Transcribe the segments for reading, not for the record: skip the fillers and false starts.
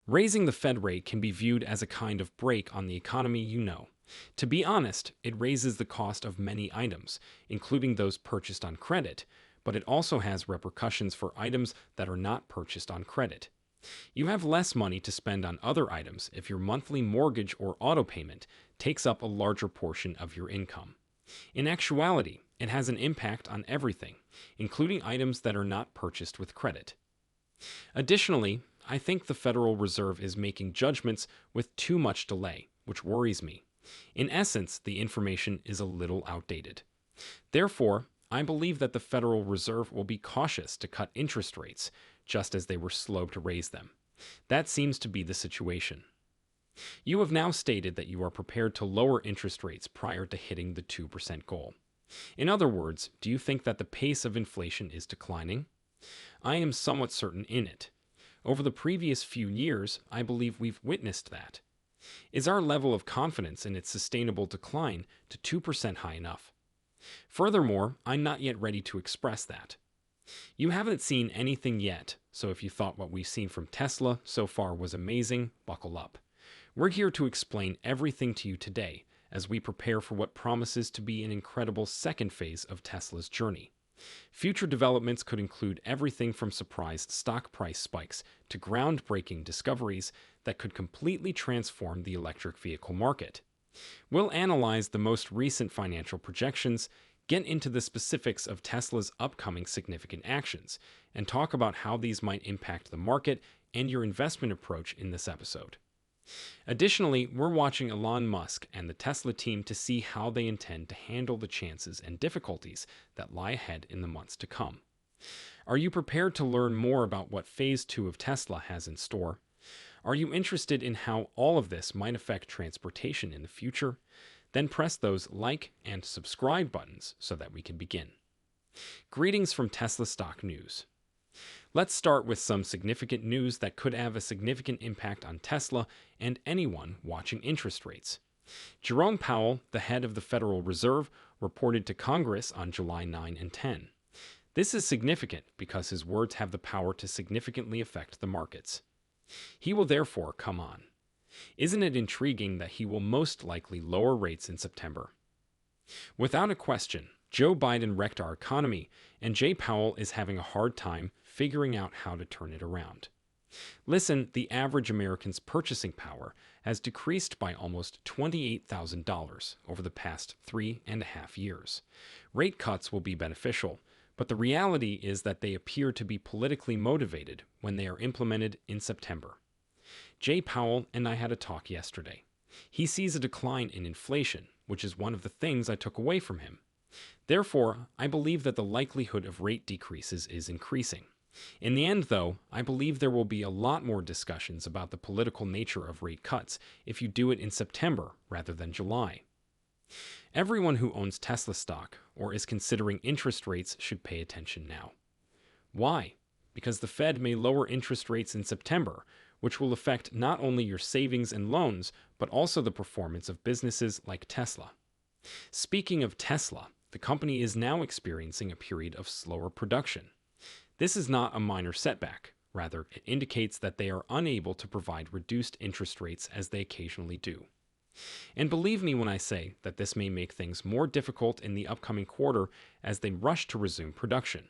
Raising the Fed rate can be viewed as a kind of brake on the economy. To be honest, it raises the cost of many items, including those purchased on credit, but it also has repercussions for items that are not purchased on credit. You have less money to spend on other items if your monthly mortgage or auto payment takes up a larger portion of your income. In actuality, it has an impact on everything, including items that are not purchased with credit. Additionally, I think the Federal Reserve is making judgments with too much delay, which worries me. In essence, the information is a little outdated. Therefore, I believe that the Federal Reserve will be cautious to cut interest rates, just as they were slow to raise them. That seems to be the situation. You have now stated that you are prepared to lower interest rates prior to hitting the 2% goal. In other words, do you think that the pace of inflation is declining? I am somewhat certain in it. Over the previous few years, I believe we've witnessed that. Is our level of confidence in its sustainable decline to 2% high enough? Furthermore, I'm not yet ready to express that. You haven't seen anything yet, so if you thought what we've seen from Tesla so far was amazing, buckle up. We're here to explain everything to you today as we prepare for what promises to be an incredible second phase of Tesla's journey. Future developments could include everything from surprise stock price spikes to groundbreaking discoveries that could completely transform the electric vehicle market. We'll analyze the most recent financial projections, get into the specifics of Tesla's upcoming significant actions, and talk about how these might impact the market and your investment approach in this episode. Additionally, we're watching Elon Musk and the Tesla team to see how they intend to handle the chances and difficulties that lie ahead in the months to come. Are you prepared to learn more about what Phase 2 of Tesla has in store? Are you interested in how all of this might affect transportation in the future? Then press those like and subscribe buttons so that we can begin. Greetings from Tesla Stock News. Let's start with some significant news that could have a significant impact on Tesla and anyone watching interest rates. Jerome Powell, the head of the Federal Reserve, reported to Congress on July 9 and 10. This is significant because his words have the power to significantly affect the markets. He will therefore come on. Isn't it intriguing that he will most likely lower rates in September? Without a question, Joe Biden wrecked our economy, and Jay Powell is having a hard time figuring out how to turn it around. Listen, the average American's purchasing power has decreased by almost $28,000 over the past 3.5 years. Rate cuts will be beneficial, but the reality is that they appear to be politically motivated when they are implemented in September. Jay Powell and I had a talk yesterday. He sees a decline in inflation, which is one of the things I took away from him. Therefore, I believe that the likelihood of rate decreases is increasing. In the end, though, I believe there will be a lot more discussions about the political nature of rate cuts if you do it in September rather than July. Everyone who owns Tesla stock or is considering interest rates should pay attention now. Why? Because the Fed may lower interest rates in September, which will affect not only your savings and loans, but also the performance of businesses like Tesla. Speaking of Tesla, the company is now experiencing a period of slower production. This is not a minor setback. Rather, it indicates that they are unable to provide reduced interest rates as they occasionally do. And believe me when I say that this may make things more difficult in the upcoming quarter as they rush to resume production.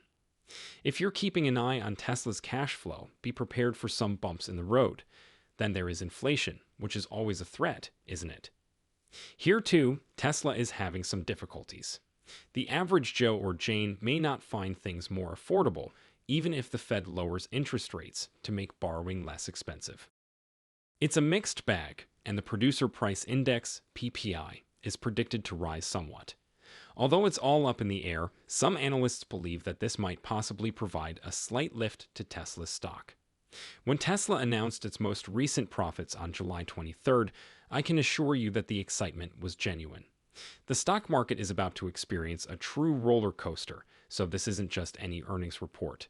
If you're keeping an eye on Tesla's cash flow, be prepared for some bumps in the road. Then there is inflation, which is always a threat, isn't it? Here too, Tesla is having some difficulties. The average Joe or Jane may not find things more affordable, even if the Fed lowers interest rates to make borrowing less expensive. It's a mixed bag, and the Producer Price Index, PPI, is predicted to rise somewhat. Although it's all up in the air, some analysts believe that this might possibly provide a slight lift to Tesla's stock. When Tesla announced its most recent profits on July 23rd, I can assure you that the excitement was genuine. The stock market is about to experience a true roller coaster, so this isn't just any earnings report.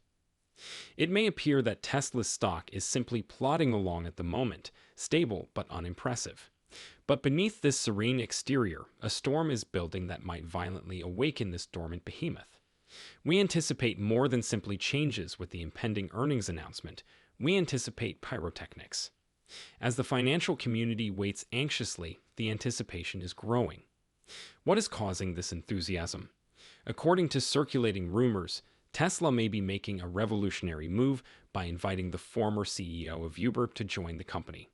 It may appear that Tesla's stock is simply plodding along at the moment, stable but unimpressive. But beneath this serene exterior, a storm is building that might violently awaken this dormant behemoth. We anticipate more than simply changes with the impending earnings announcement. We anticipate pyrotechnics. As the financial community waits anxiously, the anticipation is growing. What is causing this enthusiasm? According to circulating rumors, Tesla may be making a revolutionary move by inviting the former CEO of Uber to join the company.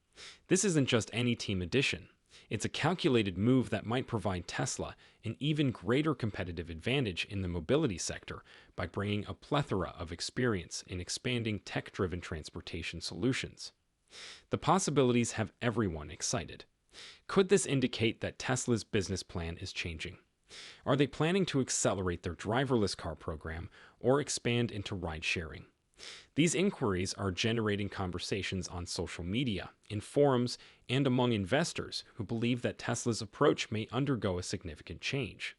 This isn't just any team addition. It's a calculated move that might provide Tesla an even greater competitive advantage in the mobility sector by bringing a plethora of experience in expanding tech-driven transportation solutions. The possibilities have everyone excited. Could this indicate that Tesla's business plan is changing? Are they planning to accelerate their driverless car program or expand into ride sharing? These inquiries are generating conversations on social media, in forums, and among investors who believe that Tesla's approach may undergo a significant change.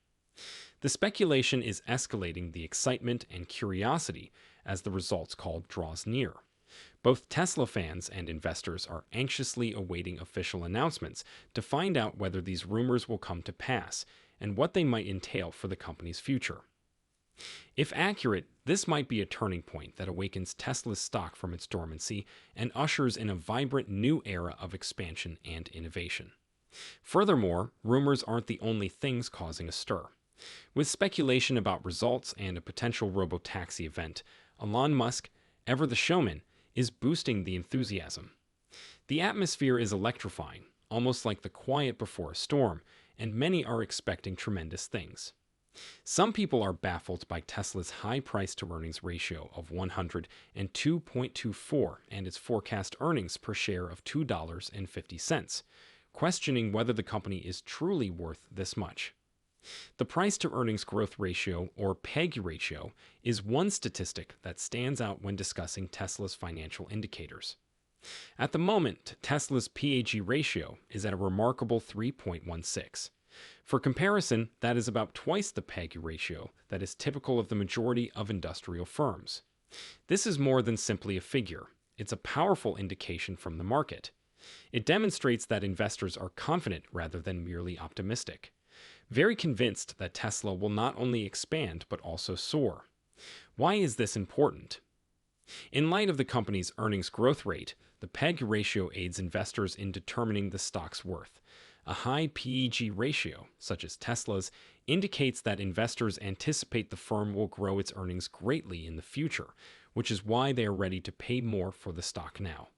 The speculation is escalating the excitement and curiosity as the results call draws near. Both Tesla fans and investors are anxiously awaiting official announcements to find out whether these rumors will come to pass and what they might entail for the company's future. If accurate, this might be a turning point that awakens Tesla's stock from its dormancy and ushers in a vibrant new era of expansion and innovation. Furthermore, rumors aren't the only things causing a stir. With speculation about results and a potential robotaxi event, Elon Musk, ever the showman, is boosting the enthusiasm. The atmosphere is electrifying, almost like the quiet before a storm, and many are expecting tremendous things. Some people are baffled by Tesla's high price-to-earnings ratio of 102.24 and its forecast earnings per share of $2.50, questioning whether the company is truly worth this much. The price-to-earnings growth ratio, or PEG ratio, is one statistic that stands out when discussing Tesla's financial indicators. At the moment, Tesla's PEG ratio is at a remarkable 3.16. For comparison, that is about twice the PEG ratio that is typical of the majority of industrial firms. This is more than simply a figure. It's a powerful indication from the market. It demonstrates that investors are confident rather than merely optimistic, very convinced that Tesla will not only expand but also soar. Why is this important? In light of the company's earnings growth rate, the PEG ratio aids investors in determining the stock's worth. A high PEG ratio, such as Tesla's, indicates that investors anticipate the firm will grow its earnings greatly in the future, which is why they are ready to pay more for the stock now.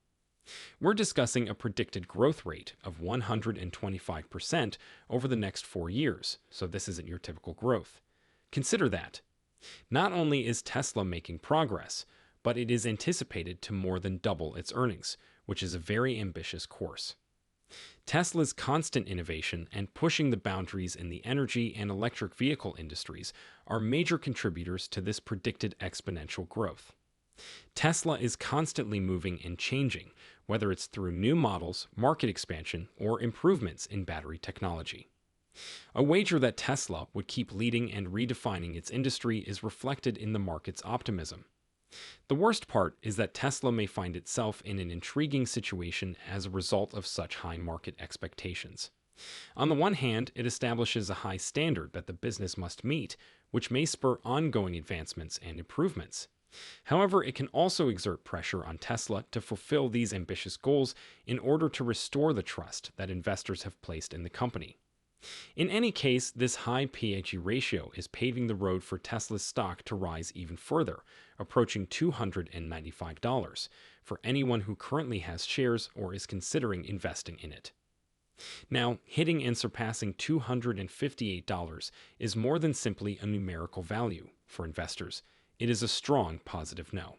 We're discussing a predicted growth rate of 125% over the next 4 years, so this isn't your typical growth. Consider that. Not only is Tesla making progress, but it is anticipated to more than double its earnings, which is a very ambitious course. Tesla's constant innovation and pushing the boundaries in the energy and electric vehicle industries are major contributors to this predicted exponential growth. Tesla is constantly moving and changing, whether it's through new models, market expansion, or improvements in battery technology. A wager that Tesla would keep leading and redefining its industry is reflected in the market's optimism. The worst part is that Tesla may find itself in an intriguing situation as a result of such high market expectations. On the one hand, it establishes a high standard that the business must meet, which may spur ongoing advancements and improvements. However, it can also exert pressure on Tesla to fulfill these ambitious goals in order to restore the trust that investors have placed in the company. In any case, this high PEG ratio is paving the road for Tesla's stock to rise even further, approaching $295 for anyone who currently has shares or is considering investing in it. Now, hitting and surpassing $258 is more than simply a numerical value for investors. It is a strong positive no.